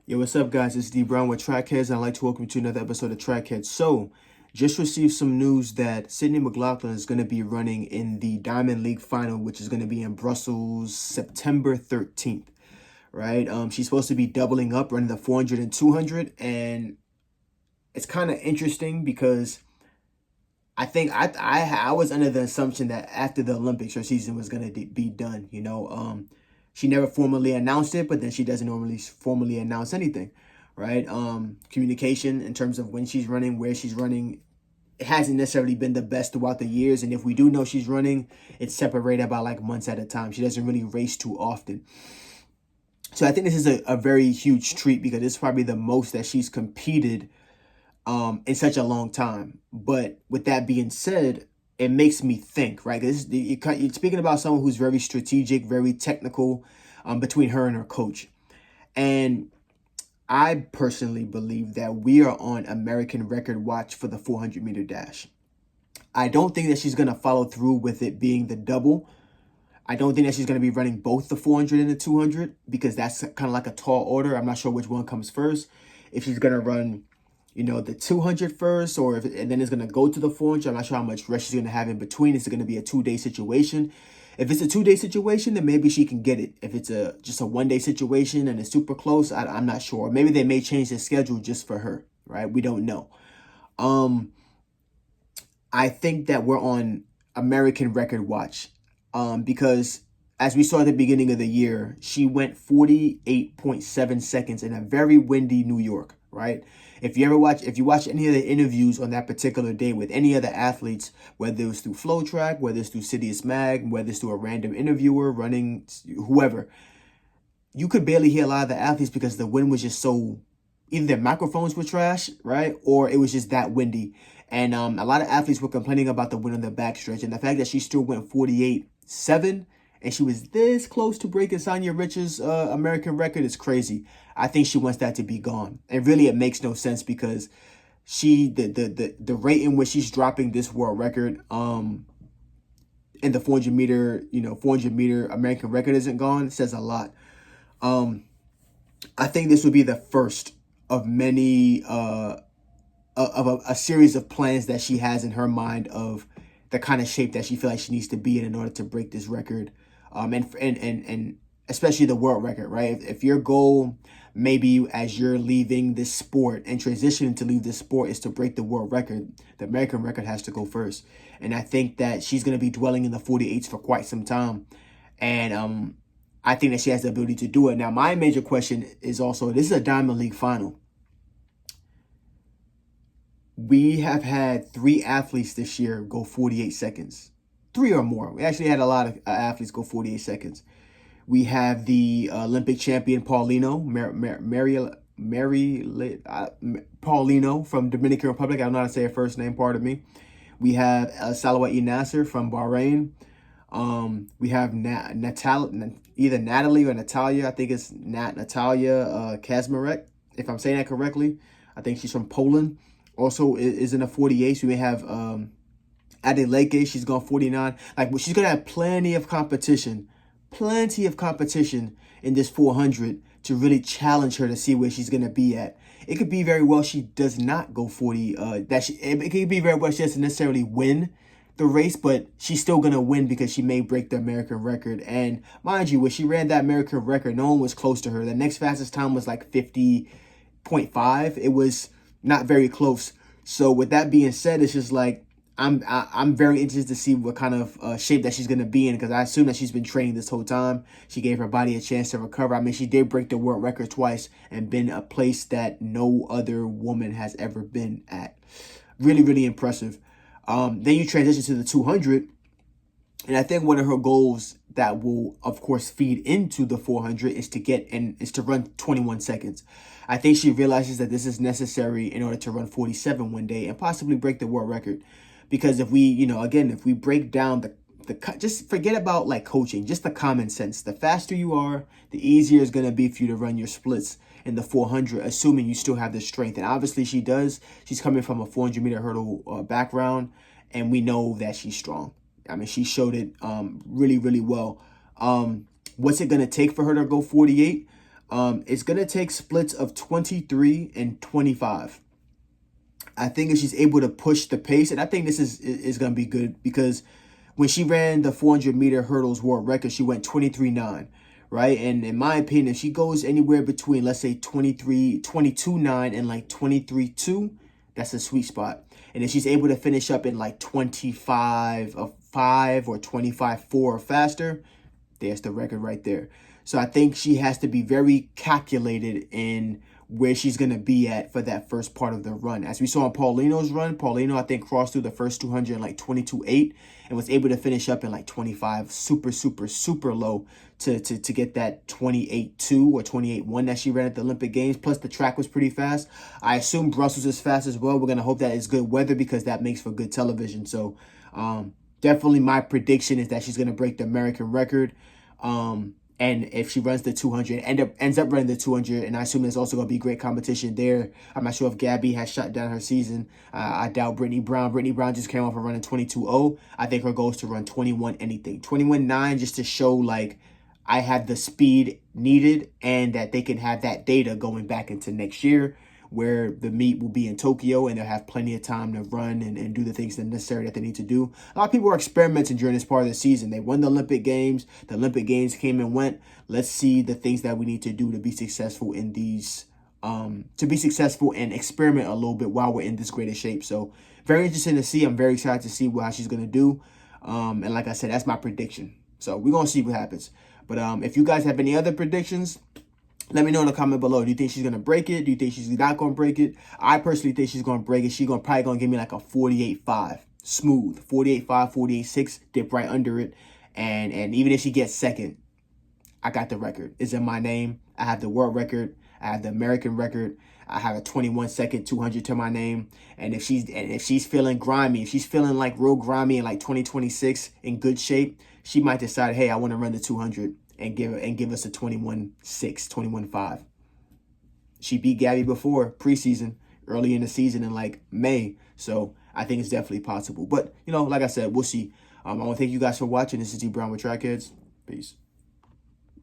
Yo, what's up, guys? It's D Brown with Trackheads, and I'd like to welcome you to another episode of Trackheads. So, just received some news that Sydney McLaughlin is going to be running in the Diamond League final, which is going to be in Brussels September 13th, right? She's supposed to be doubling up, running the 400 and 200, and it's kind of interesting because I think I was under the assumption that after the Olympics, her season was going to be done, she never formally announced it, but then she doesn't normally formally announce anything, right? Communication in terms of when she's running, where she's running, it hasn't necessarily been the best throughout the years. And if we do know she's running, it's separated by like months at a time. She doesn't really race too often. So I think this is a very huge treat because it's probably the most that she's competed in such a long time. But with that being said, it makes me think, right? You're speaking about someone who's very strategic, very technical, between her and her coach. And I personally believe that we are on American record watch for the 400-meter dash. I don't think that she's going to follow through with it being the double. I don't think that she's going to be running both the 400 and the 200 because that's kind of like a tall order. I'm not sure which one comes first. If she's going to run the 200 first, and then it's going to go to the 400. I'm not sure how much rest she's going to have in between. Is it going to be a 2-day situation? If it's a 2-day situation, then maybe she can get it. If it's just a 1-day situation and it's super close, I'm not sure. Maybe they may change the schedule just for her, right? We don't know. I think that we're on American record watch because as we saw at the beginning of the year, she went 48.7 seconds in a very windy New York, right? If you watch any of the interviews on that particular day with any other athletes, whether it was through Flow Track, whether it's through Citius Mag, whether it's through a random interviewer running, whoever, you could barely hear a lot of the athletes because the wind was just so, either their microphones were trash, right? Or it was just that windy. And a lot of athletes were complaining about the wind on the backstretch. And the fact that she still went 48.7 and she was this close to breaking Sanya Rich's American record is crazy. I think she wants that to be gone. And really, it makes no sense because the rate in which she's dropping this world record in the 400 meter American record isn't gone says a lot. I think this would be the first of many of a series of plans that she has in her mind of the kind of shape that she feels like she needs to be in order to break this record. And especially the world record, right? If your goal, maybe as you're leaving this sport and transitioning to leave this sport, is to break the world record, the American record has to go first. And I think that she's going to be dwelling in the 48s for quite some time. And I think that she has the ability to do it. Now, my major question is also, this is a Diamond League final. We have had 3 athletes this year go 48 seconds. 3 or more. We actually had a lot of athletes go 48 seconds. We have the Olympic champion Paulino, Paulino from Dominican Republic. I don't know how to say her first name, pardon me. We have Salwa Nasser from Bahrain. We have either Natalie or Natalia. I think it's Natalia Kazmarek, if I'm saying that correctly. I think she's from Poland. Also is in the 48. So we have Adeleke. She's gone 49. She's going to have plenty of competition in this 400 to really challenge her to see where she's going to be at. It could be very well she does not go 40. It could be very well she doesn't necessarily win the race, but she's still going to win because she may break the American record. And mind you, when she ran that American record, no one was close to her. The next fastest time was like 50.5. It was not very close. So with that being said, it's just like I'm very interested to see what kind of shape that she's going to be in, because I assume that she's been training this whole time. She gave her body a chance to recover. I mean, she did break the world record twice and been a place that no other woman has ever been at. Really, really impressive. Then you transition to the 200. And I think one of her goals that will, of course, feed into the 400 is to run 21 seconds. I think she realizes that this is necessary in order to run 47 one day and possibly break the world record. Because if we, if we break down just forget about like coaching, just the common sense. The faster you are, the easier it's going to be for you to run your splits in the 400, assuming you still have the strength. And obviously she does. She's coming from a 400-meter hurdle background, and we know that she's strong. I mean, she showed it really, really well. What's it going to take for her to go 48? It's going to take splits of 23 and 25. I think if she's able to push the pace, and I think this is going to be good, because when she ran the 400-meter hurdles world record, she went 23.9, right? And in my opinion, if she goes anywhere between, let's say, 22.9 and like 23.2, that's a sweet spot. And if she's able to finish up in like 25 of 5 or 25.4 or faster, there's the record right there. So I think she has to be very calculated in where she's going to be at for that first part of the run. As we saw in Paulino's run, Paulino, I think, crossed through the first 200 in like 22.8 and was able to finish up in like 25, super low to get that 28.2 or 28.1 that she ran at the Olympic Games. Plus, the track was pretty fast. I assume Brussels is fast as well. We're going to hope that it's good weather, because that makes for good television. So, definitely my prediction is that she's going to break the American record. And if she runs the 200, ends up running the 200, and I assume there's also going to be great competition there. I'm not sure if Gabby has shut down her season. I doubt Brittany Brown. Brittany Brown just came off of running 22.0. I think her goal is to run 21 anything. 21.9, just to show, like, I have the speed needed, and that they can have that data going back into next year, where the meet will be in Tokyo and they'll have plenty of time to run and do the things that are necessary that they need to do. A lot of people are experimenting during this part of the season. They won the Olympic Games. The Olympic Games came and went. Let's see the things that we need to do to be successful in these, and experiment a little bit while we're in this greatest shape. So very interesting to see. I'm very excited to see how she's going to do. And like I said, that's my prediction. So we're going to see what happens. But if you guys have any other predictions, let me know in the comment below. Do you think she's going to break it? Do you think she's not going to break it? I personally think she's going to break it. She's probably going to give me like a 48.5. Smooth. 48.5, 48.6. Dip right under it. And even if she gets second, I got the record. It's in my name. I have the world record. I have the American record. I have a 21-second 200 to my name. And if she's feeling grimy, if she's feeling like real grimy in like 2026 in good shape, she might decide, hey, I want to run the 200. And give us a 21.6, 21.5. She beat Gabby before preseason, early in the season in like May. So I think it's definitely possible. But, like I said, we'll see. I want to thank you guys for watching. This is D Brown with Trackheads. Peace.